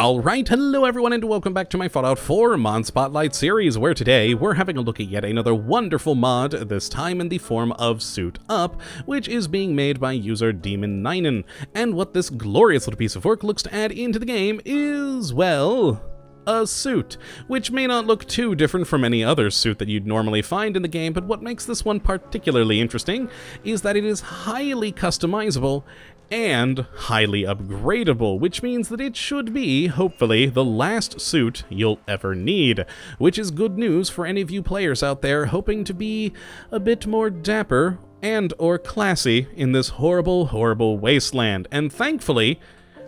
Alright, hello everyone and welcome back to my Fallout 4 Mod Spotlight series, where today we're having a look at yet another wonderful mod, this time in the form of Suit Up, which is being made by user Demon9. And what this glorious little piece of work looks to add into the game is, well, a suit, which may not look too different from any other suit that you'd normally find in the game, but what makes this one particularly interesting is that it is highly customizable and highly upgradable, which means that it should be, hopefully, the last suit you'll ever need, which is good news for any of you players out there hoping to be a bit more dapper and or classy in this horrible, horrible wasteland. And thankfully,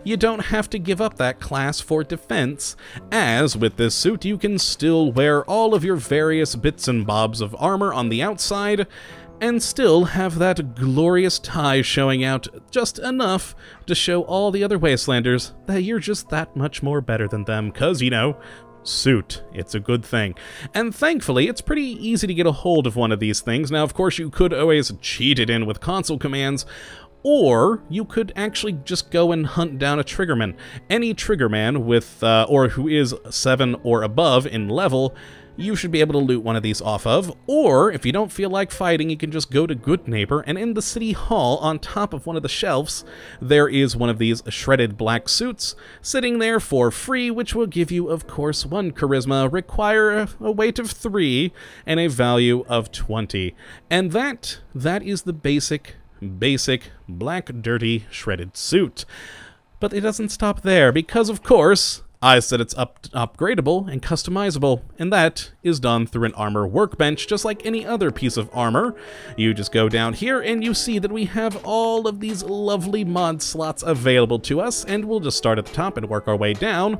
you don't have to give up that class for defense, as with this suit you can still wear all of your various bits and bobs of armor on the outside, and still have that glorious tie showing out just enough to show all the other Wastelanders that you're just that much more better than them, cause, you know, suit. It's a good thing. And thankfully, it's pretty easy to get a hold of one of these things. Now, of course, you could always cheat it in with console commands, or you could actually just go and hunt down a triggerman. Any triggerman with, or who is 7 or above in level, you should be able to loot one of these off of, or if you don't feel like fighting, you can just go to Good Neighbor, and in the City Hall, on top of one of the shelves, there is one of these shredded black suits sitting there for free, which will give you, of course, 1 charisma, require a weight of 3, and a value of 20. And that is the basic black dirty shredded suit. But it doesn't stop there, because of course I said it's upgradable and customizable, and that is done through an armor workbench, just like any other piece of armor. You just go down here and you see that we have all of these lovely mod slots available to us, and we'll just start at the top and work our way down.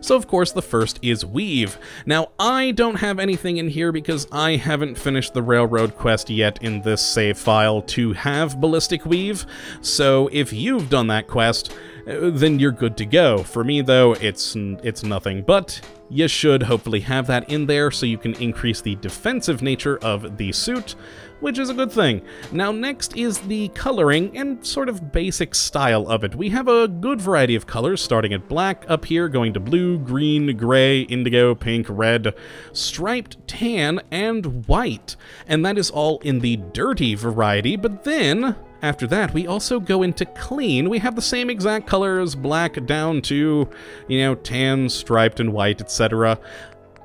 So of course the first is Weave. Now I don't have anything in here because I haven't finished the railroad quest yet in this save file to have ballistic weave, so if you've done that quest, then you're good to go. For me though, it's nothing, but you should hopefully have that in there so you can increase the defensive nature of the suit, which is a good thing. Now next is the coloring and sort of basic style of it. We have a good variety of colors, starting at black up here, going to blue, green, gray, indigo, pink, red, striped, tan, and white. And that is all in the dirty variety, but then after that, we also go into clean. We have the same exact colors, black down to, you know, tan, striped, and white, etc.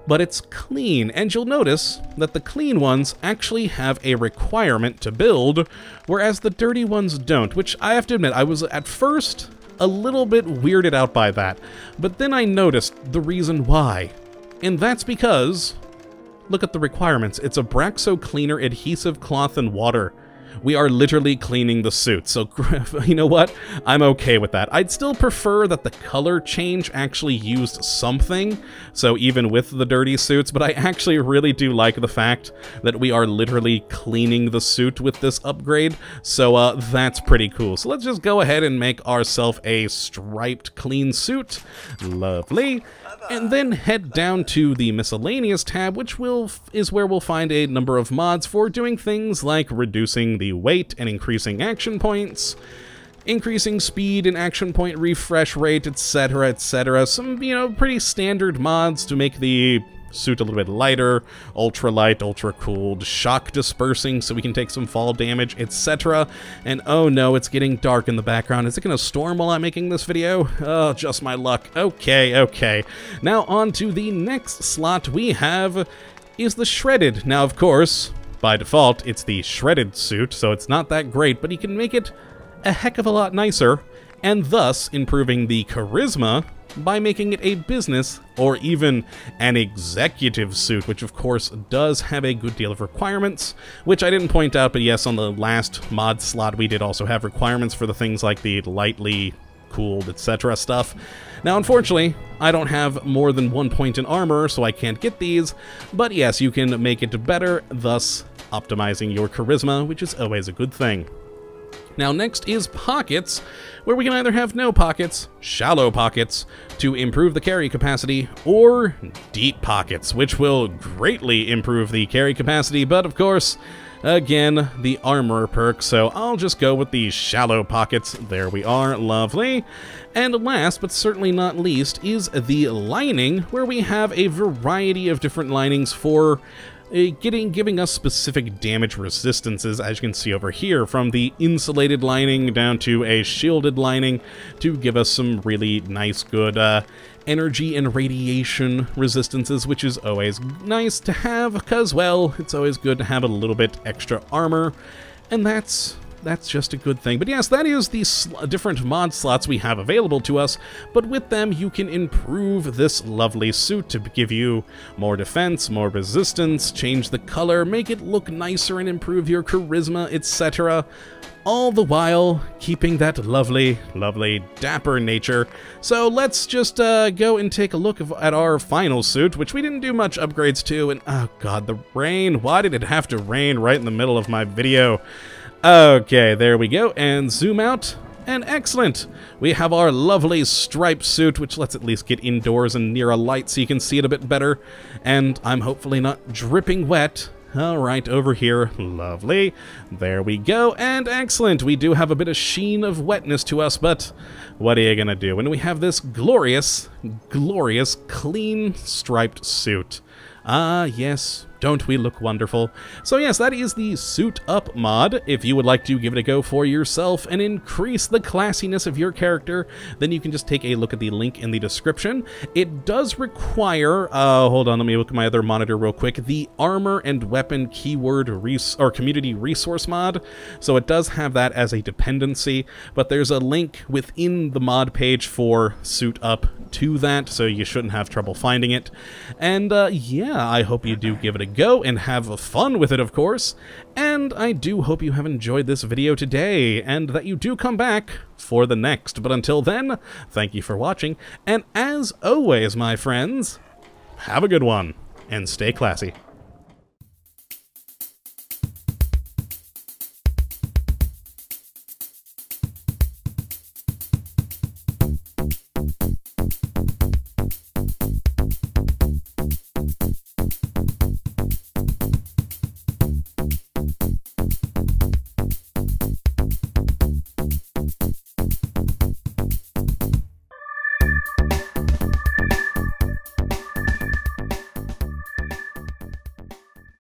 But it's clean, and you'll notice that the clean ones actually have a requirement to build, whereas the dirty ones don't, which I have to admit, I was at first a little bit weirded out by that, but then I noticed the reason why. And that's because, look at the requirements. It's Abraxo cleaner, adhesive, cloth, and water. We are literally cleaning the suit, so you know what? I'm okay with that. I'd still prefer that the color change actually used something, so even with the dirty suits, but I actually really do like the fact that we are literally cleaning the suit with this upgrade, so that's pretty cool. So let's just go ahead and make ourselves a striped clean suit. Lovely. And then head down to the miscellaneous tab, which is where we'll find a number of mods for doing things like reducing the weight and increasing action points, increasing speed and action point refresh rate, etc., etc. Some, you know, pretty standard mods to make the suit a little bit lighter, ultra light, ultra cooled, shock dispersing so we can take some fall damage, etc. And oh no, it's getting dark in the background. Is it gonna storm while I'm making this video? Oh, just my luck. Okay. Now on to the next slot we have is the shredded. Now of course, by default, it's the shredded suit, so it's not that great, but you can make it a heck of a lot nicer, and thus improving the charisma by making it a business or even an executive suit, which of course does have a good deal of requirements, which I didn't point out, but yes, on the last mod slot we did also have requirements for the things like the lightly cooled, etc. stuff. Now unfortunately, I don't have more than 1 point in armor, so I can't get these, but yes, you can make it better, thus optimizing your charisma, which is always a good thing. Now next is pockets, where we can either have no pockets, shallow pockets, to improve the carry capacity, or deep pockets, which will greatly improve the carry capacity, but of course, Again, the armor perk, so I'll just go with the shallow pockets. There we are, lovely. And last, but certainly not least, is the lining, where we have a variety of different linings for giving us specific damage resistances, as you can see over here, from the insulated lining down to a shielded lining, to give us some really nice, good energy and radiation resistances, which is always nice to have, because, well, it's always good to have a little bit extra armor, and that's just a good thing. But yes, that is the different mod slots we have available to us, but with them you can improve this lovely suit to give you more defense, more resistance, change the color, make it look nicer and improve your charisma, etc. All the while keeping that lovely, lovely dapper nature. So let's just go and take a look at our final suit, which we didn't do much upgrades to, and oh god, the rain. Why did it have to rain right in the middle of my video? Okay, there we go, and zoom out, and excellent! We have our lovely striped suit, which lets at least get indoors and near a light so you can see it a bit better, and I'm hopefully not dripping wet. Alright, over here, lovely, there we go, and excellent! We do have a bit of sheen of wetness to us, but what are you gonna do when we have this glorious, glorious, clean striped suit? Ah, yes. Don't we look wonderful? So yes, that is the Suit Up mod. If you would like to give it a go for yourself and increase the classiness of your character, then you can just take a look at the link in the description. It does require, hold on, let me look at my other monitor real quick, the Armor and Weapon Keyword or Community Resource mod. So it does have that as a dependency, but there's a link within the mod page for Suit Up to that, so you shouldn't have trouble finding it. And yeah, I hope you do give it a go and have fun with it, of course. And I do hope you have enjoyed this video today, and that you do come back for the next. But until then, thank you for watching, and as always, my friends, have a good one, and stay classy.